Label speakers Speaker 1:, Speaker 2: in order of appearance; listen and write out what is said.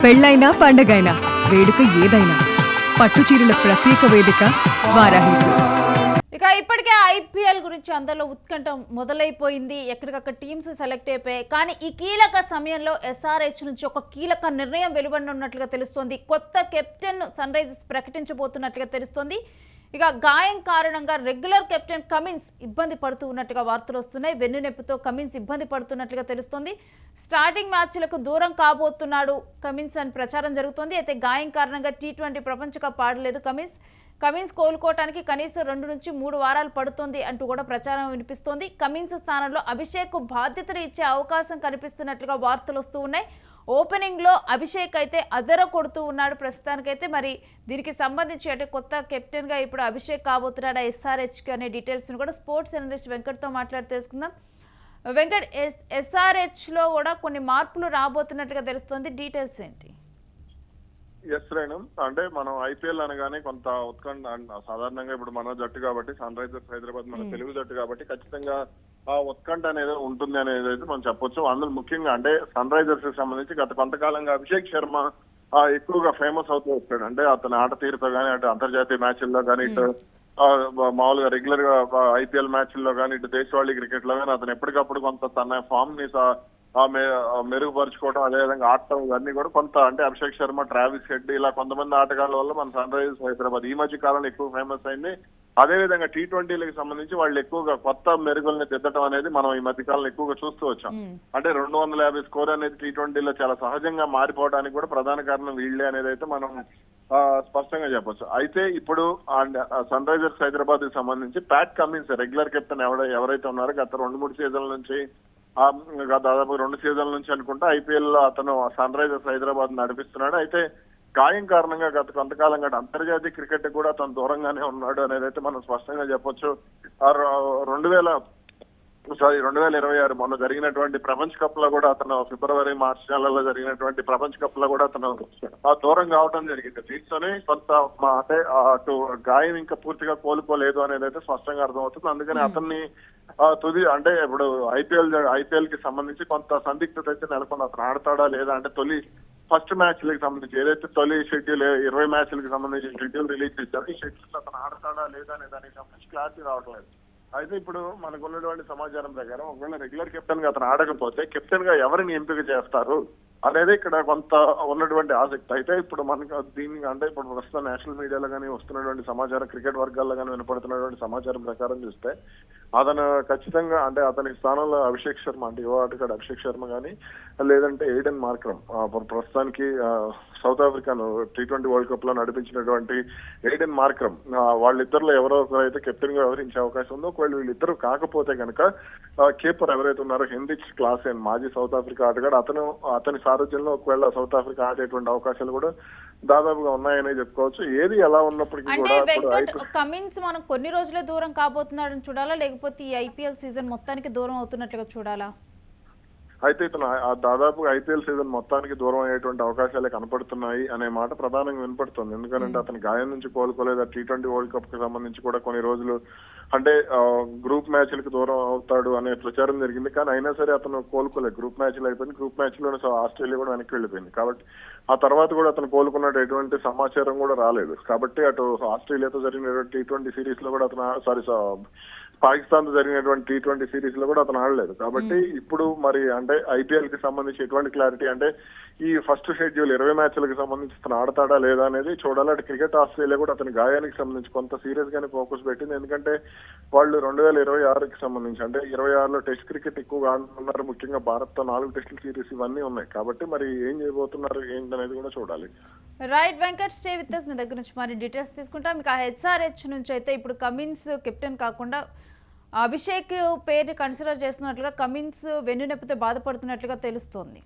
Speaker 1: పెళ్ళైనా పండగైనా వేడుక ఏదైనా పట్టు చీరల ప్రత్యేక వేదిక వారాహి సిల్క్స్.
Speaker 2: ఇక ఇప్పటికే ఐపీఎల్ గురించి అందరిలో ఉత్కంఠ మొదలైపోయింది. ఎక్కడికక్కడ టీమ్స్ సెలెక్ట్ అయిపోయాయి. కానీ ఈ కీలక సమయంలో ఎస్ఆర్హెచ్ నుంచి ఒక కీలక నిర్ణయం వెలువడనున్నట్లుగా తెలుస్తోంది. కొత్త కెప్టెన్ సన్ రైజర్స్ ప్రకటించబోతున్నట్లుగా తెలుస్తోంది. ఇక గాయం కారణంగా రెగ్యులర్ కెప్టెన్ కమిన్స్ ఇబ్బంది పడుతూ ఉన్నట్టుగా వార్తలు వస్తున్నాయి. వెన్నునొప్పితో కమిన్స్ ఇబ్బంది పడుతున్నట్లుగా తెలుస్తోంది. స్టార్టింగ్ మ్యాచ్లకు దూరం కాబోతున్నాడు కమిన్స్ అని ప్రచారం జరుగుతోంది. అయితే గాయం కారణంగా T20 ప్రపంచ కప్ ఆడలేదు కమిన్స్ కోలుకోవటానికి కనీసం 2 నుంచి 3 వారాలు పడుతోంది అంటూ కూడా ప్రచారం వినిపిస్తోంది. కమిన్స్ స్థానంలో అభిషేక్ బాధ్యతలు ఇచ్చే అవకాశం కనిపిస్తున్నట్లుగా వార్తలు వస్తూ ఉన్నాయి. ఓపెనింగ్ లో అభిషేక్ అయితే అదర కొడుతూ ఉన్నాడు ప్రస్తుతానికైతే. మరి దీనికి సంబంధించి అంటే కొత్త కెప్టెన్ గా ఇప్పుడు అభిషేక్ కాబోతున్నాడు ఎస్ఆర్హెచ్ అనే డీటెయిల్స్ ను కూడా స్పోర్ట్స్ జర్నలిస్ట్ వెంకట్ తో మాట్లాడి తెలుసుకుందాం. వెంకట్, ఎస్ఆర్హెచ్ లో కూడా కొన్ని మార్పులు రాబోతున్నట్టుగా తెలుస్తోంది, డీటెయిల్స్ ఏంటి?
Speaker 3: ఎస్ రేణం, అంటే మనం ఐపీఎల్ అనగానే కొంత ఉత్కంఠ. సాధారణంగా ఇప్పుడు మన జట్టు కాబట్టి, సన్ రైజర్స్ హైదరాబాద్ మన తెలుగు జట్టు కాబట్టి ఖచ్చితంగా ఆ ఉత్కంఠ అనేది ఉంటుంది అనేది అయితే మనం చెప్పొచ్చు. అందులో ముఖ్యంగా అంటే సన్ రైజర్స్ కి సంబంధించి గత కొంతకాలంగా అభిషేక్ శర్మ ఎక్కువగా ఫేమస్ అవుతూ వచ్చాడు. అంటే అతని ఆట తీరుతో కానీ, అటు అంతర్జాతీయ మ్యాచ్ల్లో కానీ, ఇటు మామూలుగా రెగ్యులర్ గా ఐపీఎల్ మ్యాచ్ల్లో కానీ, ఇటు దేశవాళీ క్రికెట్ లో కానీ అతను ఎప్పటికప్పుడు కొంత తన ఫామ్ ని మెరుగుపరుచుకోవడం, అదేవిధంగా ఆడటం, ఇవన్నీ కూడా కొంత అంటే అభిషేక్ శర్మ, ట్రావిస్ హెడ్ ఇలా కొంతమంది ఆటగాళ్ళ వల్ల మన సన్ రైజర్స్ హైదరాబాద్ ఈ మధ్య కాలంలో ఎక్కువ ఫేమస్ అయింది. అదేవిధంగా T20లకు సంబంధించి వాళ్ళు ఎక్కువగా కొత్త మెరుగుల్ని దిద్దటం అనేది మనం ఈ మధ్య కాలంలో ఎక్కువగా చూస్తూ వచ్చాం. అంటే 250 స్కోర్ అనేది T20లో చాలా సహజంగా మారిపోవడానికి కూడా ప్రధాన కారణం వీళ్ళే అనేది అయితే మనం స్పష్టంగా చెప్పొచ్చు. అయితే ఇప్పుడు సన్ రైజర్స్ హైదరాబాద్ కి సంబంధించి ప్యాట్ కమిన్స్ రెగ్యులర్ కెప్టెన్ ఎవరైతే ఉన్నారో గత 2-3 సీజన్ల నుంచి, దాదాపు 2 సీజన్ల నుంచి అనుకుంటా ఐపీఎల్ లో అతను సన్ రైజర్స్ హైదరాబాద్ నడిపిస్తున్నాడు. అయితే గాయం కారణంగా గత కొంతకాలంగా అంతర్జాతీయ క్రికెట్ కూడా అతను దూరంగానే ఉన్నాడు అనేది అయితే మనం స్పష్టంగా చెప్పొచ్చు. 2026 మొన్న జరిగినటువంటి ప్రపంచ కప్ లో కూడా అతను ఫిబ్రవరి మార్చి నెలలో జరిగినటువంటి ప్రపంచ కప్ లో కూడా అతను దూరం కావడం జరిగింది. దీంతోనే కొంత అంటే అటు గాయం ఇంకా పూర్తిగా కోలుకోలేదు అనేది అయితే స్పష్టంగా అర్థమవుతుంది. అందుకని అతన్ని తుది అంటే ఇప్పుడు ఐపీఎల్ కి సంబంధించి కొంత సందిగ్ధత అయితే నెలకొంది. అతను ఆడతాడా లేదా అంటే ఫస్ట్ మ్యాచ్లకు సంబంధించి ఏదైతే తొలి షెడ్యూల్ 20 మ్యాచ్లకు సంబంధించి షెడ్యూల్ రిలీజ్ చేశారు, ఈ షెడ్యూల్ అతను ఆడతాడా లేదా అనే దానికి సంబంధించి క్లారిటీ రావట్లేదు. అయితే ఇప్పుడు మనకు ఉన్నటువంటి సమాచారం ప్రకారం ఒకవేళ రెగ్యులర్ కెప్టెన్ గా అతను ఆడకపోతే కెప్టెన్ గా ఎవరిని ఎంపిక చేస్తారు అనేది ఇక్కడ కొంత ఉన్నటువంటి ఆసక్తి. అయితే ఇప్పుడు మనకు దీనికి అంటే ఇప్పుడు ప్రస్తుతం నేషనల్ మీడియాలో కానీ వస్తున్నటువంటి సమాచారం, క్రికెట్ వర్గాల్లో కానీ వినపడుతున్నటువంటి సమాచారం ప్రకారం చూస్తే అతను ఖచ్చితంగా అంటే అతని స్థానంలో అభిషేక్ శర్మ అంటే యువ ఆటగాడు అభిషేక్ శర్మ కానీ, లేదంటే ఎయిడెన్ మార్క్రమ్ ప్రస్తుతానికి సౌత్ ఆఫ్రికాను T20 వరల్డ్ కప్ లో నడిపించినటువంటి ఎయిడెన్ మార్క్రమ్, వాళ్ళిద్దరిలో ఎవరో ఒకరైతే కెప్టెన్ గా వ్యవహరించే అవకాశం ఉందో. ఒకవేళ వీళ్ళిద్దరు కాకపోతే కనుక కీపర్ ఎవరైతే ఉన్నారో హెన్రిచ్ క్లాసెన్, మాజీ సౌత్ ఆఫ్రికా ఆటగాడు, అతని సారథ్యంలో ఒకవేళ సౌత్ ఆఫ్రికా ఆడేటువంటి అవకాశాలు కూడా దాదాపుగా ఉన్నాయని చెప్పుకోవచ్చు. ఏది ఎలా ఉన్నప్పటికీ కూడా
Speaker 2: కమిన్స్ మనం కొన్ని రోజులే దూరం కాబోతున్నాడని చూడాలా, లేకపోతే ఈ ఐపీఎల్ సీజన్ మొత్తానికి దూరం అవుతున్నట్లుగా చూడాలా?
Speaker 3: అయితే ఇతను దాదాపుగా ఐపీఎల్ సీజన్ మొత్తానికి దూరం అయ్యేటువంటి అవకాశాలే కనపడుతున్నాయి అనే మాట ప్రధానంగా వినపడుతుంది. ఎందుకంటే అతను గాయం నుంచి కోలుకోలేదు. T20 వరల్డ్ కప్ కి సంబంధించి కూడా కొన్ని రోజులు అంటే గ్రూప్ మ్యాచ్లకు దూరం అవుతాడు అనే ప్రచారం జరిగింది. కానీ అయినా సరే అతను కోలుకోలేదు. గ్రూప్ మ్యాచ్లు అయిపోయింది. గ్రూప్ మ్యాచ్ లోనే ఆస్ట్రేలియా కూడా వెనక్కి వెళ్ళిపోయింది. కాబట్టి ఆ తర్వాత కూడా అతను కోలుకున్నట్టు ఎటువంటి సమాచారం కూడా రాలేదు. కాబట్టి అటు ఆస్ట్రేలియాతో జరిగినటువంటి T20 సిరీస్ లో కూడా అతను పాకిస్తాన్ తో జరిగినటువంటి T20 సిరీస్ లో కూడా అతను ఆడలేదు. కాబట్టి ఇప్పుడు మరి అంటే ఐపీఎల్ కి సంబంధించి ఎటువంటి క్లారిటీ అంటే ఈ ఫస్ట్ షెడ్యూల్ 20 మ్యాచ్లకు సంబంధించి అతను ఆడతాడా లేదా అనేది చూడాలి. అటు క్రికెట్ ఆస్ట్రేలియా కూడా అతని గాయానికి సంబంధించి కొంత సీరియస్ గానే ఫోకస్ పెట్టింది. ఎందుకంటే వాళ్ళు 2026కి సంబంధించి అంటే 26లో టెస్ట్ క్రికెట్ ఎక్కువగా ఆడుతున్నారు. ముఖ్యంగా భారత్ తో 4 టెస్టుల సిరీస్ ఇవన్నీ ఉన్నాయి. కాబట్టి మరి ఏం చేయబోతున్నారు ఏంటనేది కూడా చూడాలి.
Speaker 2: Right Venkat, stay with us. మీ దగ్గర నుంచి మరి డీటెయిల్స్ తీసుకుంటాం. మీకు ఎస్ఆర్హెచ్ నుంచి అయితే ఇప్పుడు కమిన్స్ కెప్టెన్ కాకుండా అభిషేక్ పేరుని కన్సిడర్ చేస్తున్నట్లుగా, కమిన్స్ వెన్నునొప్పితో బాధపడుతున్నట్లుగా తెలుస్తోంది.